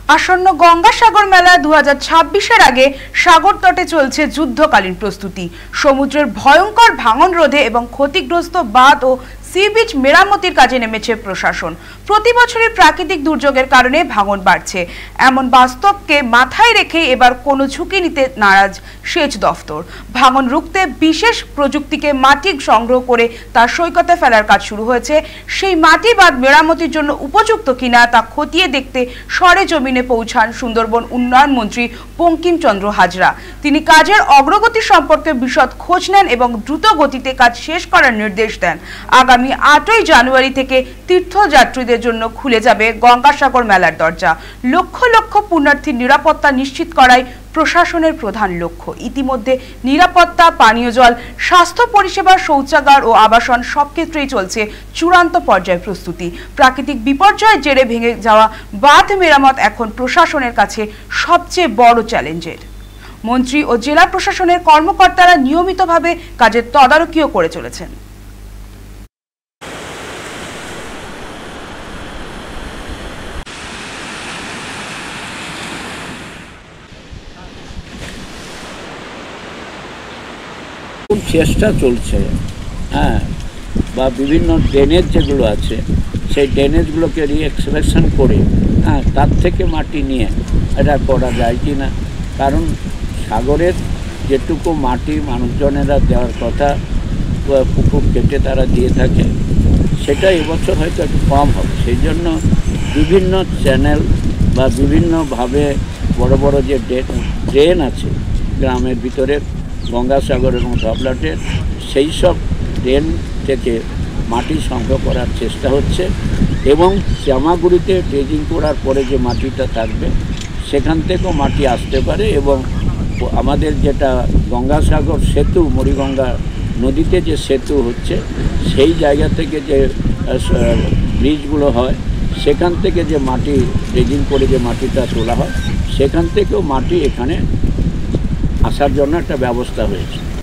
আসন্ন গঙ্গাসাগর মেলা 2026-এর আগে সাগর তটে চলছে যুদ্ধকালীন প্রস্তুতি। সমুদ্রের ভয়ঙ্কর ভাঙন রোধে এবং ক্ষতিগ্রস্ত বাঁধ ও সি বিচ মেরামতির কাজে নেমেছে প্রশাসন। প্রতি বছরের প্রাকৃতিক দুর্যোগের কারণে ভাঙন বাড়ছে, এমন বাস্তবকে মাথায় রেখে এবার কোনো ঝুঁকি নিতে নারাজ সেচ দফতর। ভাঙন রুখতে বিশেষ প্রযুক্তিকে মাটি সংগ্রহ করে তা সৈকতে ফেলার কাজ শুরু হয়েছে। সেই মাটি বাঁধ মেরামতির জন্য উপযুক্ত কিনা তা খতিয়ে দেখতে সরেজমিনে পৌঁছান সুন্দরবন উন্নয়ন মন্ত্রী বঙ্কিমচন্দ্র হাজরা। তিনি কাজের অগ্রগতি সম্পর্কে বিশদ খোঁজ নেন এবং দ্রুত গতিতে কাজ শেষ করার নির্দেশ দেন। আগামী 8ই জানুয়ারি থেকে তীর্থযাত্রীদের জন্য খুলে যাবে গঙ্গাসাগর মেলার দরজা। লক্ষ লক্ষ পুণ্যার্থীর নিরাপত্তা নিশ্চিত করাই প্রশাসনের প্রধান লক্ষ্য। ইতিমধ্যে নিরাপত্তা, পানীয় জল, স্বাস্থ্য পরিষেবা, শৌচাগার ও আবাসন সব ক্ষেত্রেই চলছে চূড়ান্ত পর্যায়ে প্রস্তুতি। প্রাকৃতিক বিপর্যয়ের জেরে ভেঙে যাওয়া বাঁধ মেরামত এখন প্রশাসনের কাছে সবচেয়ে বড় চ্যালেঞ্জের। মন্ত্রী ও জেলা প্রশাসনের কর্মকর্তারা নিয়মিতভাবে কাজের তদারকিও করে চলেছেন। চেষ্টা চলছে, বা বিভিন্ন ড্রেনেজ যেগুলো আছে সেই ড্রেনেজগুলোকে রিএক্সপ্রেশন করে তার থেকে মাটি নিয়ে এটা করা যায় কি না। কারণ সাগরের যেটুকু মাটি মানুষজনেরা দেওয়ার কথা পুকুর কেটে তারা দিয়ে থাকে, সেটা এবছর হয়তো একটু কম হবে। সেই জন্য বিভিন্ন চ্যানেল বা বিভিন্নভাবে বড় বড় যে ড্রেন আছে গ্রামের ভিতরে গঙ্গাসাগর এবং ধবলাটের, সেই সব ড্রেন থেকে মাটি সংগ্রহ করার চেষ্টা হচ্ছে এবং জামাগুড়িতে ড্রেজিং করার পরে যে মাটিটা থাকবে সেখান থেকেও মাটি আসতে পারে এবং আমাদের যেটা গঙ্গাসাগর সেতু, মুড়িগঙ্গা নদীতে যে সেতু হচ্ছে সেই জায়গা থেকে যে ব্রিজগুলো হয় সেখান থেকে যে মাটি ড্রেজিং করে যে মাটিটা তোলা হয় সেখান থেকেও মাটি এখানে আসার জন্য একটা ব্যবস্থা হয়েছে।